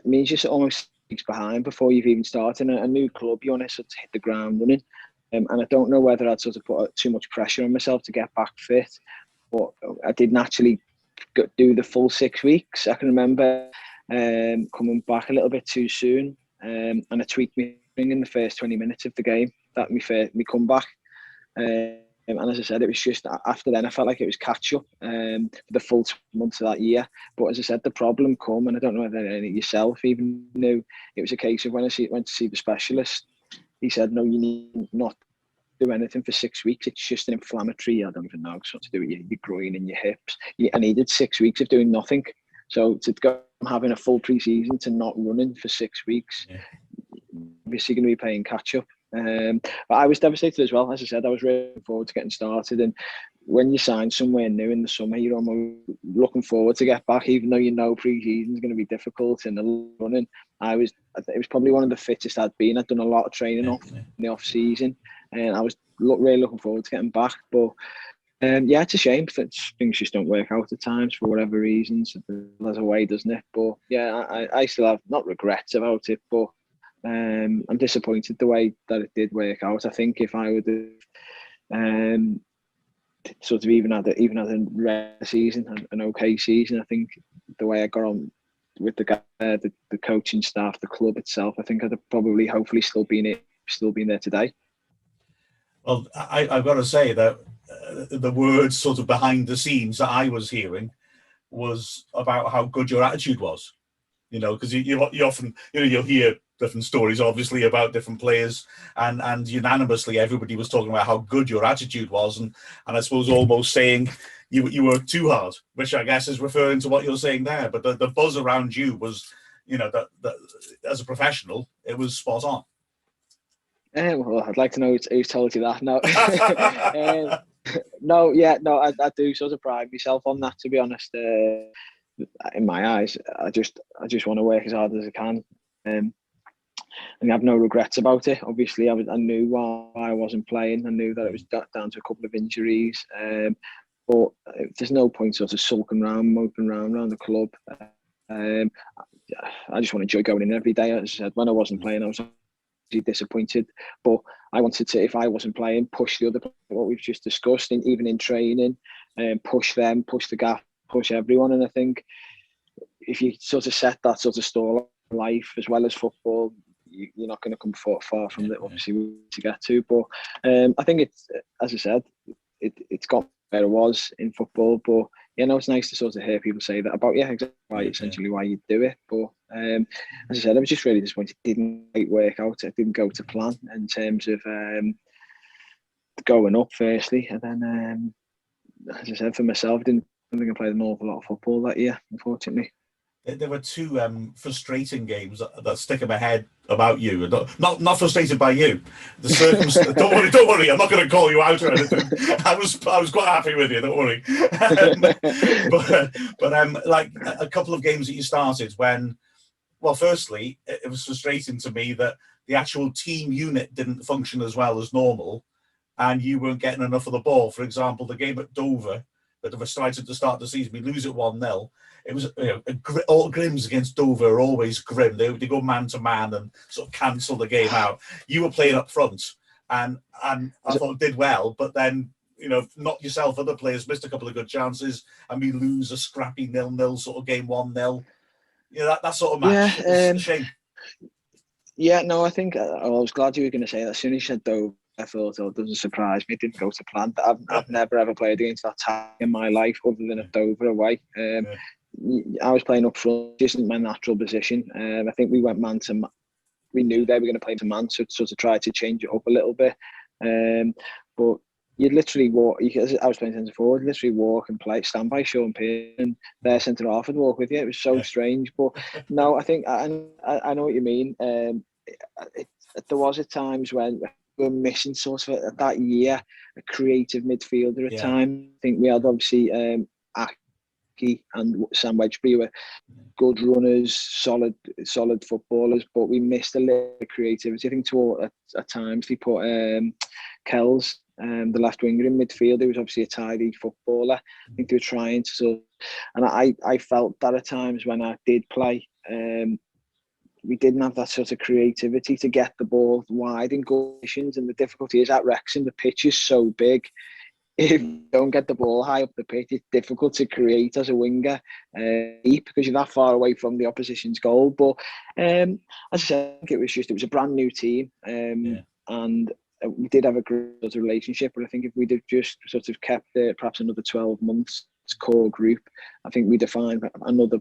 means you're almost 6 weeks behind before you've even started a new club. You want to sort of hit the ground running. And I don't know whether I'd sort of put too much pressure on myself to get back fit, but I didn't actually do the full 6 weeks. I can remember coming back a little bit too soon, and I tweaked me in the first 20 minutes of the game. That me comeback. And as I said, it was just after then I felt like it was catch up for the full 2 months of that year. But as I said, the problem come, and I don't know whether any of yourself even knew, it was a case of when I went to see the specialist, he said, no, you need not do anything for 6 weeks. It's just an inflammatory, I don't even know, something to do with your groin and your hips. I needed 6 weeks of doing nothing. So to go from having a full pre-season to not running for 6 weeks, obviously going to be playing catch up. But I was devastated as well. As I said, I was really looking forward to getting started. And when you sign somewhere new in the summer, you're almost looking forward to get back, even though you know pre-season is going to be difficult in the running. It was probably one of the fittest I'd been. I'd done a lot of training in the off season, and I was really looking forward to getting back. But it's a shame that things just don't work out at times for whatever reasons. There's a way, doesn't it? But yeah, I still have not regrets about it, but I'm disappointed the way that it did work out. I think if I would have sort of even had a rare season, an okay season, I think the way I got on with the coaching staff, the club itself, I think I'd have probably hopefully still been there today. Well, I've got to say that the words sort of behind the scenes that I was hearing was about how good your attitude was. Because you often, you'll hear different stories, obviously, about different players, and unanimously everybody was talking about how good your attitude was, and I suppose almost saying you were too hard, which I guess is referring to what you're saying there. But the buzz around you was, that as a professional, it was spot on. Well, I'd like to know who's told you that. No, I do sort of pride myself on that, to be honest. In my eyes, I just want to work as hard as I can, and I have no regrets about it. Obviously, I knew why I wasn't playing. I knew that it was down to a couple of injuries, but there's no point sort of sulking around, moping around the club. I just want to enjoy going in every day. As I said, when I wasn't playing, I was disappointed, but I wanted to, if I wasn't playing, push the other, what we've just discussed, and even in training, push them, push the gap, push everyone. And I think if you sort of set that sort of stall of life as well as football, you're not going to come far from it, obviously, to get to. But I think it's, as I said, it's got where it was in football. But it's nice to sort of hear people say that about essentially why you do it. But as I said, I was just really disappointed. It didn't quite work out. It didn't go to plan in terms of going up firstly, and then as I said, for myself, I think I played an awful lot of football that year, unfortunately. There were two frustrating games that stick in my head about you. Not frustrated by you. The circumstance. don't worry. I'm not going to call you out or anything. I was quite happy with you. Don't worry. But like a couple of games that you started when, well, firstly, it was frustrating to me that the actual team unit didn't function as well as normal, and you weren't getting enough of the ball. For example, the game at Dover that was started to start the season, we lose at 1-0. It was, all Grims against Dover are always grim. They go man to man and sort of cancel the game out. You were playing up front, and I thought did well, but then not yourself. Other players missed a couple of good chances, and we lose a scrappy 0-0 sort of game, 1-0. That sort of match. It's a shame. Yeah, no, I think I was glad you were going to say that. As soon as you said Dover, I thought, it doesn't surprise me. It didn't go to plan. I've never ever played against that team in my life, other than at Dover away. I was playing up front, which isn't my natural position. I think we went man to man. We knew they were going to play to man, so sort of tried to change it up a little bit. But you'd literally walk. I was playing centre forward. Literally walk and play, stand by Sean Pearce, and their centre half would walk with you. It was so strange. But no, I think I know what you mean. There was at times when we were missing sort of that year a creative midfielder at times. I think we had obviously Aki and Sam Wedgbury were good runners, solid footballers, but we missed a little creativity. I think at times they put Kells, the left winger in midfield, who was obviously a tidy footballer. I think they were trying to and I felt that at times when I did play, we didn't have that sort of creativity to get the ball wide in goal positions. And the difficulty is at Wrexham, the pitch is so big. If you don't get the ball high up the pitch, it's difficult to create as a winger because you're that far away from the opposition's goal. But as I said, I think it was a brand new team, and we did have a good sort of relationship, but I think if we'd have just sort of kept it perhaps another 12 months core group, I think we'd have found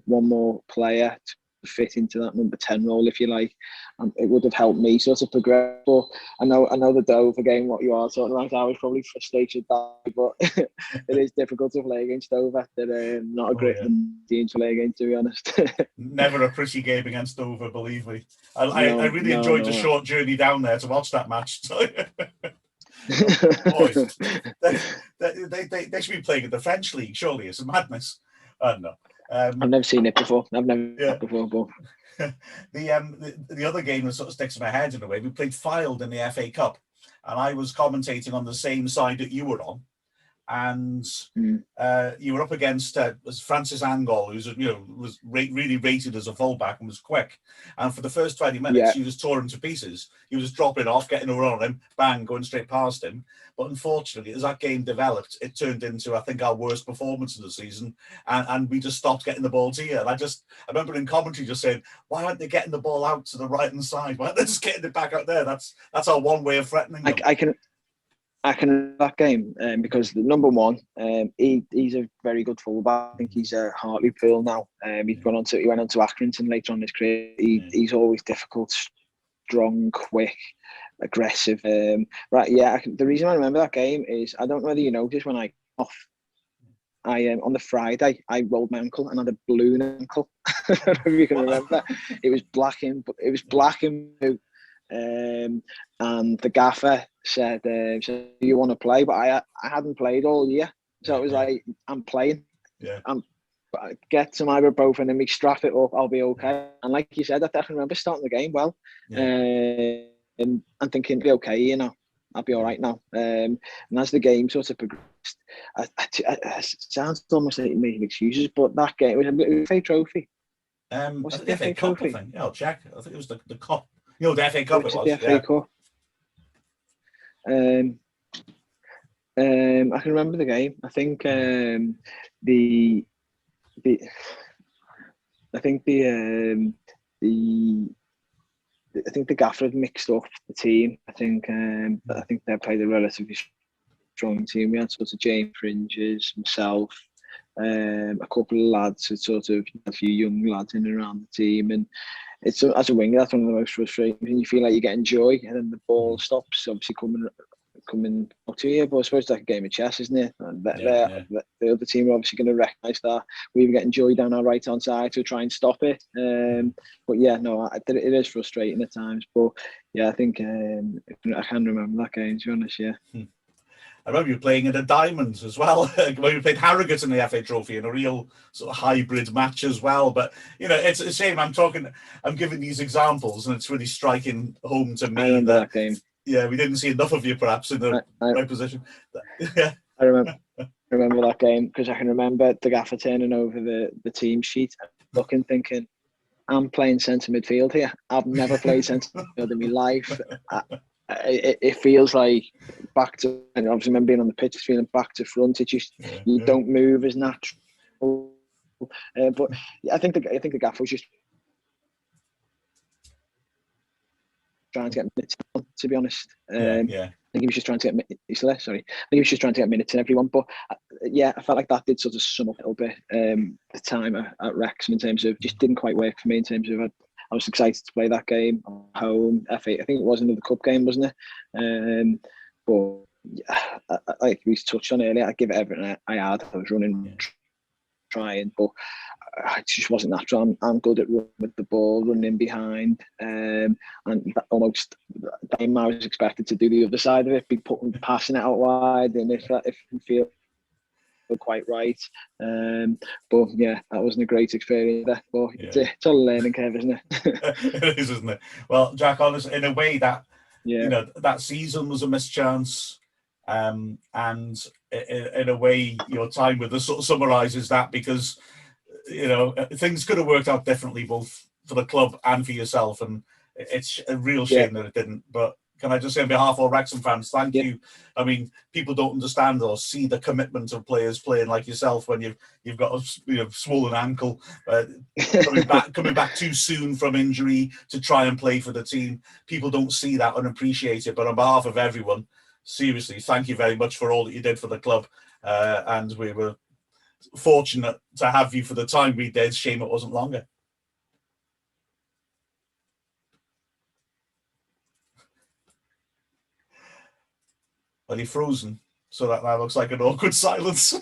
one more player to fit into that number 10 role, if you like, and it would have helped me sort of progress. But I know the Dover game, what you are talking about, I was probably frustrated that, but it is difficult to play against Dover. They're not a great team to play against, to be honest. Never a pretty game against Dover, believe me. I really enjoyed the short journey down there to watch that match. Boys, they should be playing in the French league, surely. It's a madness. I don't know. I've never seen it before. But the other game that sort of sticks in my head in a way, we played Fylde in the FA Cup, and I was commentating on the same side that you were on, and you were up against Francis Angol, who's was really rated as a fullback and was quick. And for the first 20 minutes, he was torn to pieces. He was dropping off, getting a run on him, bang, going straight past him. But unfortunately, as that game developed, it turned into, I think, our worst performance of the season, and we just stopped getting the ball to you. And I remember in commentary just saying, why aren't they getting the ball out to the right hand side? Why aren't they just getting it back out there? That's our one way of threatening them. I can remember that game because the number one, he's a very good fullback. I think he's a Hartlepool now. He went on to Accrington later on in his career. He's always difficult, strong, quick, aggressive. The reason I remember that game is, I don't know whether you noticed, when I on the Friday I rolled my ankle and had a balloon ankle. I don't know if you can remember. It was black and blue. And the gaffer said, "Do you want to play?" But I hadn't played all year, so it was like, I'm playing. Get some ibuprofen and me strap it up. I'll be okay. And like you said, I can remember starting the game well, and thinking, "Be okay, I'll be all right now." And as the game sort of progressed, it sounds almost like making excuses, but that game was a FA Trophy. Was it the FA Cup? I think. Oh, Jack, I think it was the cup. The FA Cup. It was the FA Cup. I can remember the game. I think the gaffer had mixed up the team. I think they played a relatively strong team. We had sort of James Fringes, myself, a couple of lads, a few young lads in and around the team, and it's as a winger, that's one of the most frustrating. You feel like you're getting joy, and then the ball stops, obviously coming up to you. But I suppose it's like a game of chess, isn't it? And the other team are obviously going to recognise that we were getting joy down our right hand side to try and stop it. But it is frustrating at times. But I think I can remember that game, to be honest. I remember you playing in the Diamonds as well. When you played Harrogate in the FA Trophy in a real sort of hybrid match as well. But it's a shame. I'm giving these examples, and it's really striking home to me. I remember that game. Yeah, we didn't see enough of you, perhaps, in the right position. I remember that game because I can remember the gaffer turning over the team sheet, looking, thinking, "I'm playing centre midfield here. I've never played centre midfield in my life." It feels like back to, and obviously remember being on the pitch, feeling back to front. It just you don't move as natural. But I think the gaffer was just trying to get minutes on, to be honest. I think he was just trying to get minutes. I think he was just trying to get minutes in everyone. But I felt like that did sort of sum up a little bit the time at Wrexham, in terms of just didn't quite work for me, in terms of I was excited to play that game at home. FA, I think it was another cup game, wasn't it? But like we touched on earlier, I give it everything I had. I was running, trying, but it just wasn't natural. I'm good at running with the ball, running behind, and almost the game I was expected to do the other side of it, be passing it out wide, and if you feel quite right. But that wasn't a great experience there. But it's all a learning curve, isn't it? It is, isn't it? Well, Jack, honestly, in a way that that season was a mischance, and in a way your time with us sort of summarises that, because things could have worked out differently, both for the club and for yourself, and it's a real shame that it didn't. But can I just say on behalf of all Wrexham fans, thank you. I mean, people don't understand or see the commitment of players playing like yourself when you've got a swollen ankle, coming back too soon from injury to try and play for the team. People don't see that and appreciate it. But on behalf of everyone, seriously, thank you very much for all that you did for the club. And we were fortunate to have you for the time we did. Shame it wasn't longer. Well, you're frozen, so that looks like an awkward silence.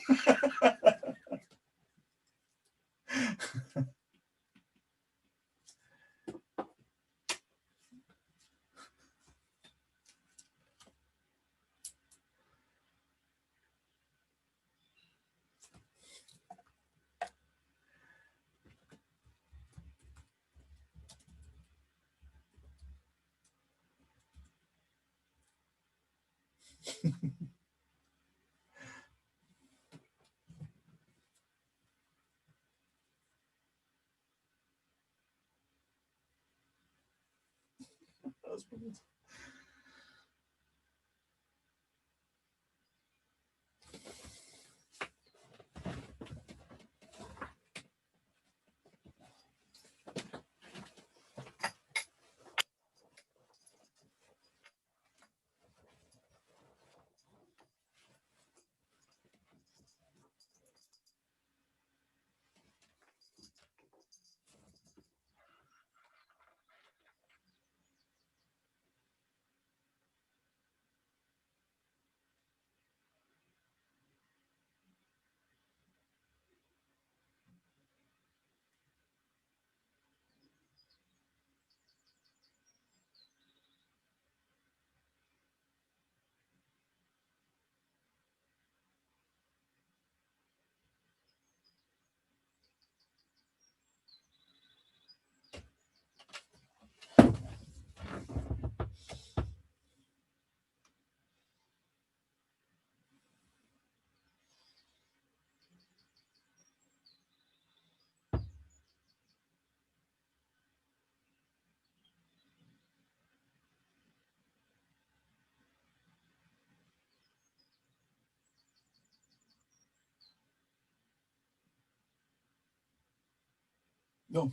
That's brilliant. No.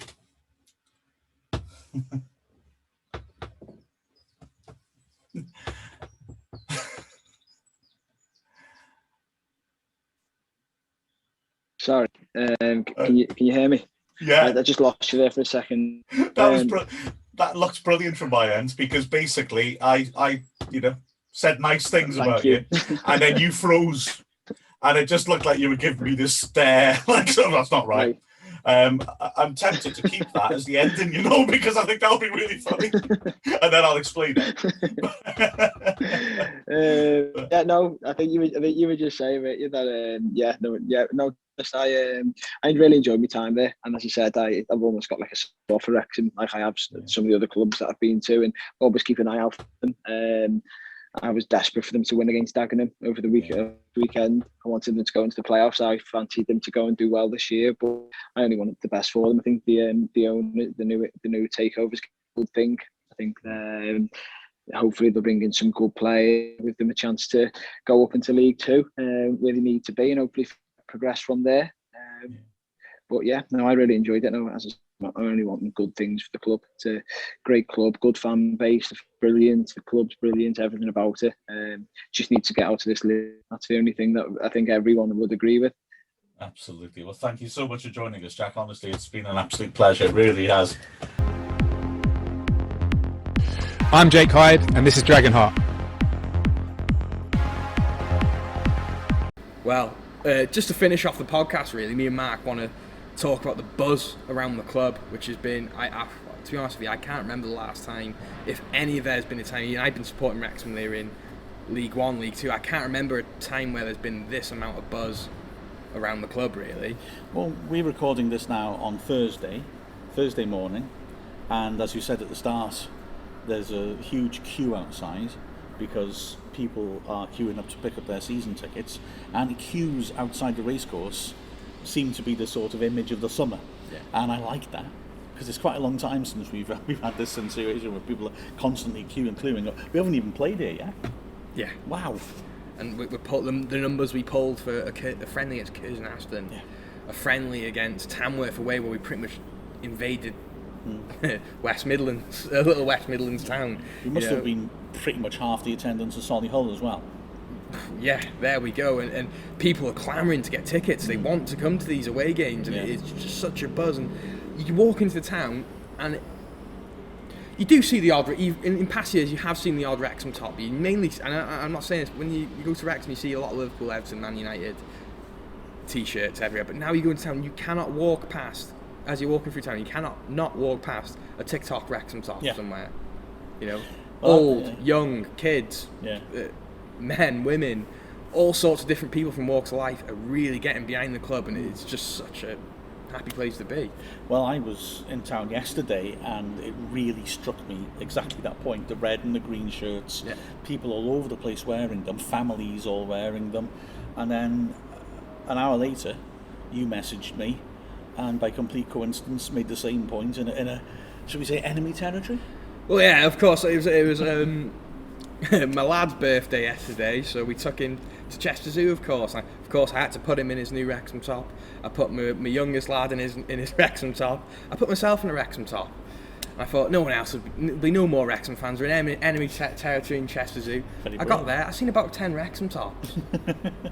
Sorry, can you hear me? Yeah, I just lost you there for a second. That looks brilliant from my end, because basically I said nice things about you, and then you froze, and it just looked like you were giving me this stare, like, oh, that's not right. I'm tempted to keep that as the ending, because I think that'll be really funny, and then I'll explain it. I think you were just saying it. I really enjoyed my time there, and as I said, I've almost got like a soft for Wrexham, like I have some of the other clubs that I've been to, and always keep an eye out for them. I was desperate for them to win against Dagenham over the weekend. I wanted them to go into the playoffs. I fancied them to go and do well this year, but I only wanted the best for them. I think the new takeover is a good thing. I think hopefully they'll bring in some good play, give them a chance to go up into League Two, where they need to be, and hopefully progress from there. But yeah, no, I really enjoyed it. No, as I only want good things for the club. It's a great club, good fan base, brilliant. The club's brilliant, everything about it. Just need to get out of this league. That's the only thing that I think everyone would agree with. Absolutely. Well, thank you so much for joining us, Jack. Honestly, it's been an absolute pleasure. It really has. I'm Jake Hyde, and this is DragonHeart. Well, just to finish off the podcast, really, me and Mark want to talk about the buzz around the club, which has been, to be honest with you, I can't remember the last time, if any of there's been a time, I've been supporting Wrexham, they're in League One, League Two, I can't remember a time where there's been this amount of buzz around the club, really. Well, we're recording this now on Thursday morning, and as you said at the start, there's a huge queue outside because people are queuing up to pick up their season tickets, and queues outside the racecourse seem to be the sort of image of the summer. And I like that, because it's quite a long time since we've had this situation where people are constantly queuing up. We haven't even played here yet. Yeah. Wow. And we pulled the numbers we pulled for a friendly against Curzon Aston, a friendly against Tamworth away, where we pretty much invaded West Midlands, a little West Midlands town. We must have been pretty much half the attendance of Solihull as well. Yeah, there we go. And people are clamouring to get tickets. They want to come to these away games, and it's just such a buzz. And you walk into the town, and you do see the odd. In past years, you have seen the odd Wrexham top. You mainly, and I'm not saying this, when you go to Wrexham, you see a lot of Liverpool, Everton, Man United T-shirts everywhere. But now you go into town, you cannot walk past. As you're walking through town, you cannot not walk past a TikTok Wrexham top somewhere. You know, old, young, kids, men, women, all sorts of different people from walks of life are really getting behind the club, and it's just such a happy place to be. Well, I was in town yesterday, and it really struck me exactly that point: the red and the green shirts, people all over the place wearing them, families all wearing them. And then an hour later, you messaged me, and by complete coincidence made the same point in a should we say, enemy territory? Well, yeah, of course. It was my lad's birthday yesterday, so we took him to Chester Zoo. Of course, I had to put him in his new Wrexham top. I put my youngest lad in his Wrexham top. I put myself in a Wrexham top. I thought no one else would be no more Wrexham fans. We're in enemy territory in Chester Zoo. I got there. I seen about 10 Wrexham tops,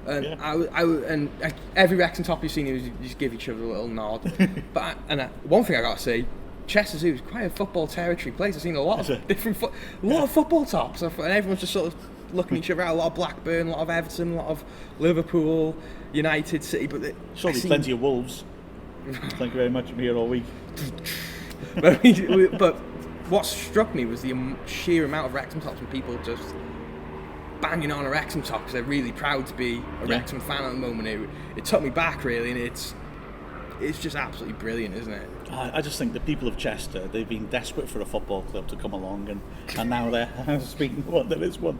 and every Wrexham top you've seen, you just give each other a little nod. But one thing I got to say, Chester Zoo is quite a football territory place. I've seen a lot of different of football tops, and everyone's just sort of looking each other out. A lot of Blackburn, a lot of Everton, a lot of Liverpool, United, City. But surely plenty of Wolves. Thank you very much. I'm here all week. But what struck me was the sheer amount of Wrexham tops and people just banging on a Wrexham top because they're really proud to be a Wrexham fan at the moment. It took me back really, and it's just absolutely brilliant, isn't it? I just think the people of Chester, they've been desperate for a football club to come along, and now they're speaking of one, there is one.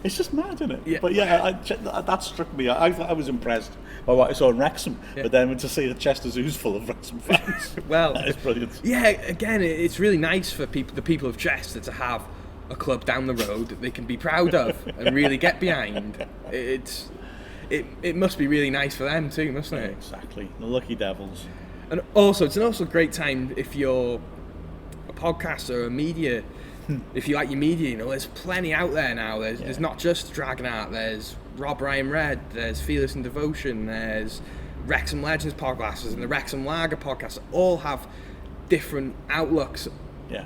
It's just mad, isn't it? Yeah. But that struck me. I was impressed by what I saw in Wrexham, but then to see that Chester Zoo's full of Wrexham fans, well, that is brilliant. Yeah, again, it's really nice for the people of Chester to have a club down the road that they can be proud of and really get behind. It must be really nice for them too, mustn't it? Exactly, the lucky devils. And also, it's also a great time if you're a podcaster or a media. If you like your media, you know, there's plenty out there now. There's not just DragonHeart. There's Rob Ryan Red. There's Fearless and Devotion. There's Wrexham Legends podcasts and the Wrexham Lager podcasts. All have different outlooks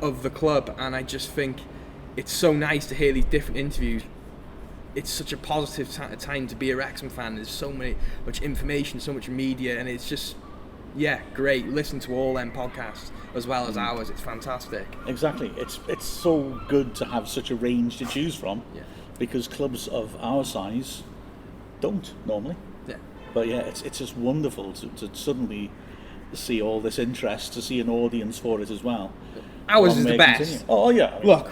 of the club, and I just think it's so nice to hear these different interviews. It's such a positive time to be a Wrexham fan. There's so much information, so much media, and it's just great. Listen to all them podcasts as well as ours. It's fantastic. Exactly. It's so good to have such a range to choose from, because clubs of our size don't normally. Yeah. But it's just wonderful to suddenly see all this interest, to see an audience for it as well. Ours is the best. Continue. Oh yeah. Look,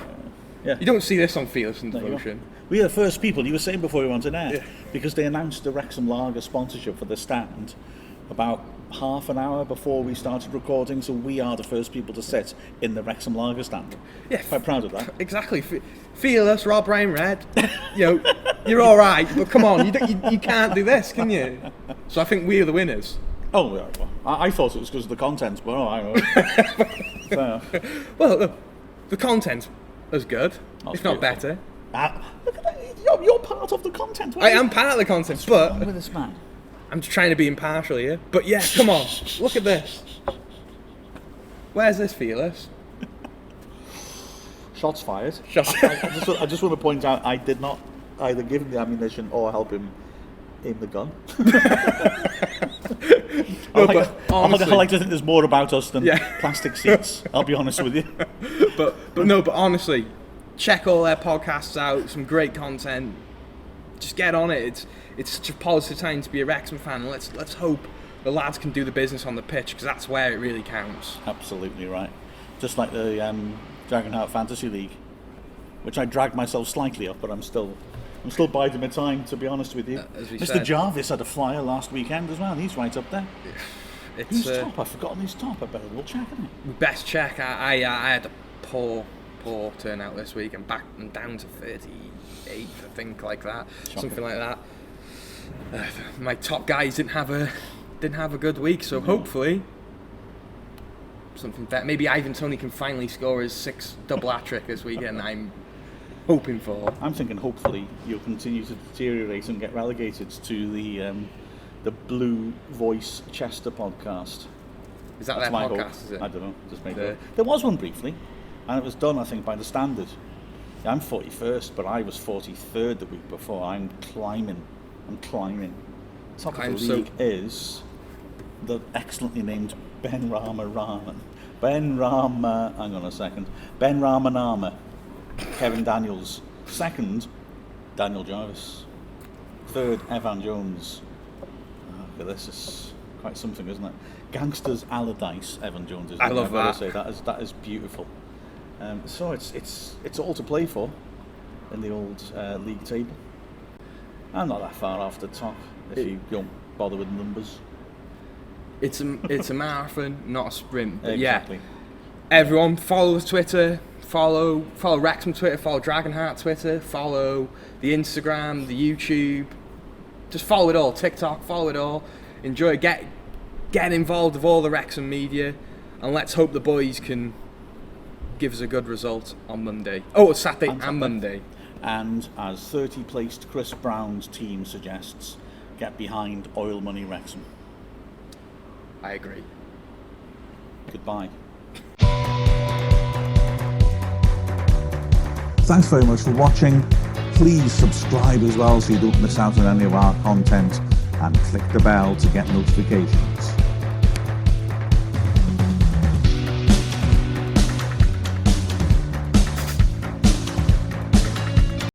you don't see this on Fearless and Devotion. We are the first people, you were saying before we went on air, because they announced the Wrexham Lager sponsorship for the stand about half an hour before we started recording, so we are the first people to sit in the Wrexham Lager stand. Yeah, quite proud of that. Exactly. Fearless, Rob Ryan Red. You know, you're all right, but come on, you can't do this, can you? So I think we are the winners. Oh, well, I thought it was because of the content, but I don't know. Well, the content is good, if not better. Look at that. You're part of the content. I am part of the content, but what's wrong with this man? I'm just trying to be impartial here. But yeah, come on, look at this. Where's this, Fearless? Shots fired. I just want to point out, I did not either give him the ammunition or help him aim the gun. I like to think there's more about us than plastic seats. I'll be honest with you. But honestly, check all their podcasts out. Some great content. Just get on it. It's such a positive time to be a Wrexham fan. Let's hope the lads can do the business on the pitch, because that's where it really counts. Absolutely right. Just like the DragonHeart Fantasy League, which I dragged myself slightly up, but I'm still biding my time, to be honest with you. Mr. Jarvis had a flyer last weekend as well. He's right up there. It's Who's top? I've forgotten who's top. I better go check it. best check. I had a poor turnout this week and down to 38, I think, like that, something like that. My top guys didn't have a good week, so hopefully something better. Maybe Ivan Toney can finally score his 6th double hat-trick this weekend. I'm hoping for. I'm thinking hopefully you'll continue to deteriorate and get relegated to the Blue Voice Chester podcast. Is that That's their my podcast? hope. Is it? I don't know. Just make it. There was one briefly, and it was done, I think, by the Standard. Yeah, I'm 41st, but I was 43rd the week before. I'm climbing. Top of the league is the excellently named Ben Ramanama. Hang on a second. Ben Ramanama. Kevin Daniels. 2nd, Daniel Jarvis. 3rd, Evan Jones. Oh, this is quite something, isn't it? Gangsters Allardyce, Evan Jones is. I love that. Say that is beautiful. So it's all to play for in the old league table. I'm not that far off the top if you don't bother with numbers. It's a marathon, not a sprint. But Exactly. yeah, everyone follow us Twitter, follow Wrexham Twitter, follow DragonHeart Twitter, follow the Instagram, the YouTube. Just follow it all. TikTok, follow it all. Enjoy. Get involved with all the Wrexham media, and let's hope the boys can give us a good result on Monday. Oh, it's Saturday and Monday. And as 30 placed Chris Brown's team suggests, get behind Oil Money Wrexham. I agree. Goodbye. Thanks very much for watching. Please subscribe as well so you don't miss out on any of our content, and click the bell to get notifications.